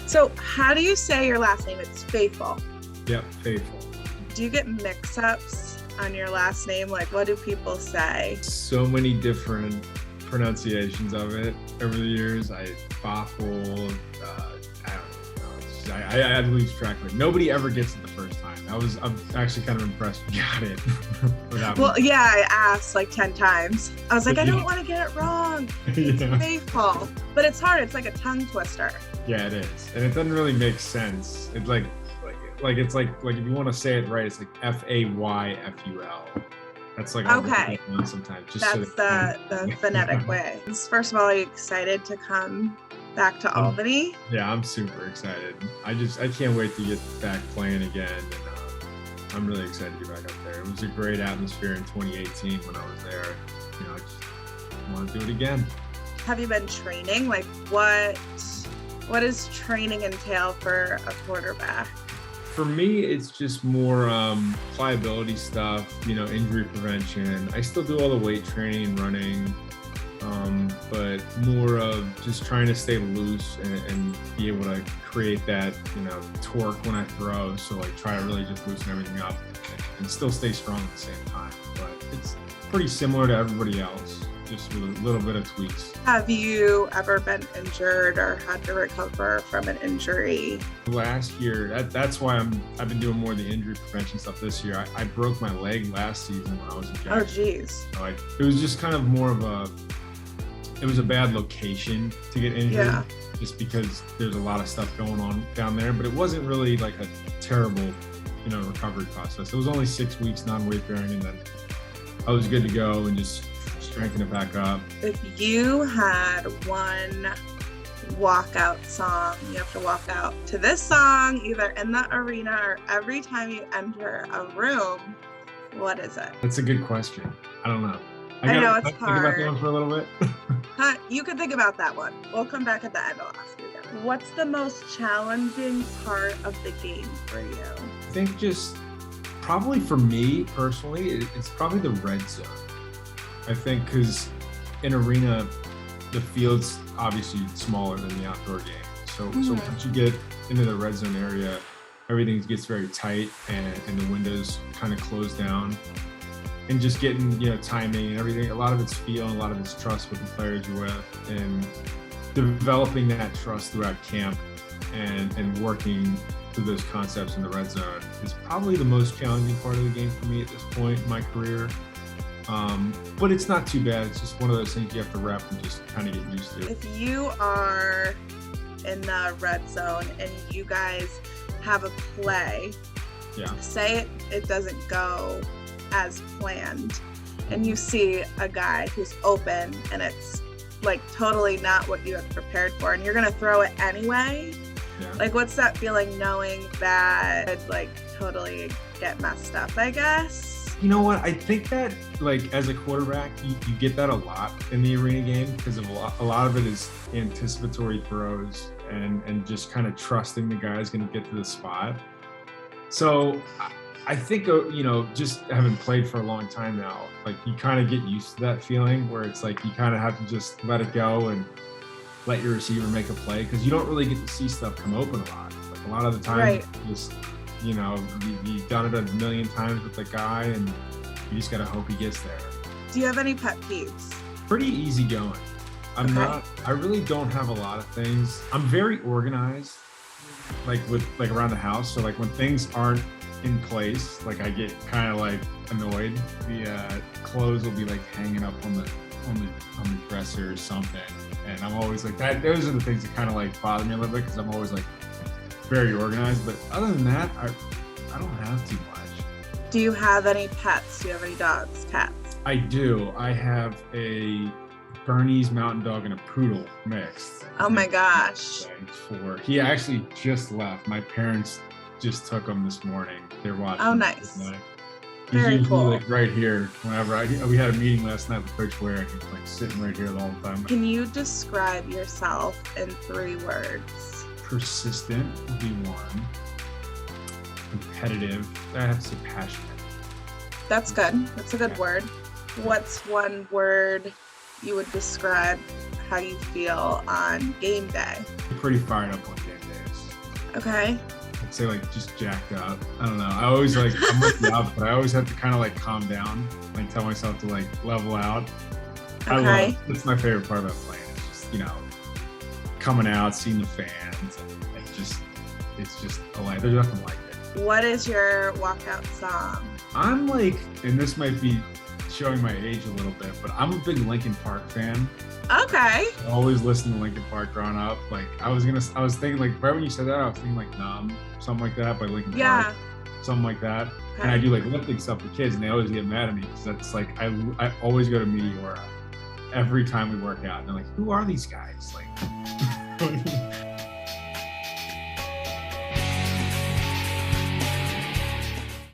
So how do you say your last name? It's Faithful. Yep, Faithful. Do you get mix-ups on your last name? Like, what do people say? So many different pronunciations of it over the years. Fafaul, I don't know. I lose track of it. Nobody ever gets it the first time. I'm actually kind of impressed you got it. Well, yeah, I asked like 10 times. I was like, I don't want to get it wrong. It's Faithful. But it's hard. It's like a tongue twister. Yeah, it is. And it doesn't really make sense. It's like it's like if you want to say it right, it's like Fayful. That's like okay. Sometimes. Just that's the phonetic way. First of all, are you excited to come back to Albany? Yeah, I'm super excited. I can't wait to get back playing again. And I'm really excited to get back up there. It was a great atmosphere in 2018 when I was there. I just want to do it again. Have you been training? Like what does training entail for a quarterback? For me, it's just more pliability stuff, injury prevention. I still do all the weight training and running, but more of just trying to stay loose and be able to create that, torque when I throw. So like try to really just loosen everything up and still stay strong at the same time. But it's pretty similar to everybody else, just with a little bit of tweaks. Have you ever been injured or had to recover from an injury? Last year, that's why I've been doing more of the injury prevention stuff this year. I broke my leg last season when I was in Jackson. Oh, geez. So it was just kind of more of it was a bad location to get injured, just because there's a lot of stuff going on down there. But it wasn't really like a terrible, recovery process. It was only 6 weeks non-weight bearing, and then I was good to go and just strengthen it back up. If you had one walkout song, you have to walk out to this song either in the arena or every time you enter a room, what is it? That's a good question. I don't know. I know it's hard. Think about that one for a little bit. You can think about that one. We'll come back at the end. I'll ask you again. What's the most challenging part of the game for you? I think just probably for me personally, it's probably the red zone. I think because in arena, the field's obviously smaller than the outdoor game. So once you get into the red zone area, everything gets very tight and the windows kind of close down. And just getting, timing and everything, a lot of it's feel and a lot of it's trust with the players you're with, and developing that trust throughout camp and working through those concepts in the red zone is probably the most challenging part of the game for me at this point in my career. But it's not too bad. It's just one of those things you have to rep and just kind of get used to. If you are in the red zone and you guys have a play, say it doesn't go as planned, and you see a guy who's open and it's like totally not what you had prepared for, and you're gonna throw it anyway. Like, what's that feeling knowing that it'd like totally get messed up, I guess? You know what? I think that like as a quarterback, you get that a lot in the arena game because of a lot of it is anticipatory throws and just kind of trusting the guy's going to get to the spot. So I think, just having played for a long time now, like you kind of get used to that feeling where it's like you kind of have to just let it go and let your receiver make a play because you don't really get to see stuff come open a lot. Like a lot of the time, just you've done it a million times with the guy and you just got to hope he gets there. Do you have any pet peeves? Pretty easy going. I really don't have a lot of things. I'm very organized, like around the house. So like when things aren't in place, like I get kind of like annoyed. The clothes will be like hanging up on the dresser or something. And I'm always like that. Those are the things that kind of like bother me a little bit because I'm always like very organized. But other than that, I don't have too much. Do you have any pets? Do you have any dogs, cats? I do. I have a Bernese mountain dog and a poodle mixed. Oh my gosh. He actually just left. My parents just took him this morning. They're watching. Oh, nice. He's Very usually cool. like right here. Whenever we had a meeting last night with Coach Ware, and he was like sitting right here the whole time. Can you describe yourself in 3 words? Persistent would be one. Competitive. I have to say passionate. That's good. That's a good word. What's one word you would describe how you feel on game day? Pretty fired up on game days. Okay. I'd say like just jacked up. I don't know. I always like, I'm with you out, but I always have to kind of like calm down, like tell myself to like level out. Okay. That's my favorite part about playing. It's just, you know, coming out, seeing the fans. It's just a life. There's nothing like it. What is your walkout song? I'm like, and this might be showing my age a little bit, but I'm a big Linkin Park fan. Okay. I always listened to Linkin Park growing up. Like I was thinking like right when you said that, I was thinking like Numb, something like that by Linkin Park. Something like that. Okay. And I do like lifting stuff for kids and they always get mad at me because that's like, I always go to Meteora every time we work out. And they're like, who are these guys? Like